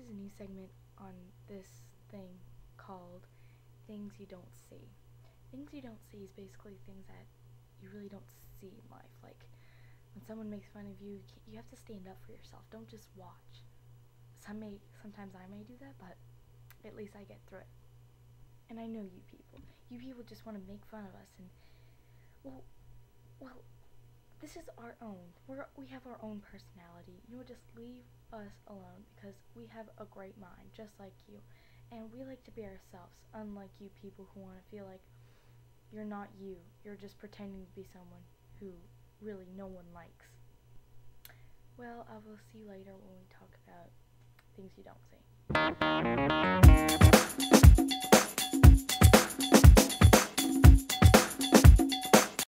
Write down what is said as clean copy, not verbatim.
is a new segment on this thing called Things You Don't See. Things you don't see is basically things that you really don't see in life. Like, when someone makes fun of you, you have to stand up for yourself. Don't just watch. Sometimes I may do that, but at least I get through it. And I know you people. You people just want to make fun of us, and well, this is our own. We have our own personality. Just leave us alone because we have a great mind, just like you. And we like to be ourselves, unlike you people who want to feel like you're not you. You're just pretending to be someone who really no one likes. Well, I will see you later when we talk about things you don't see.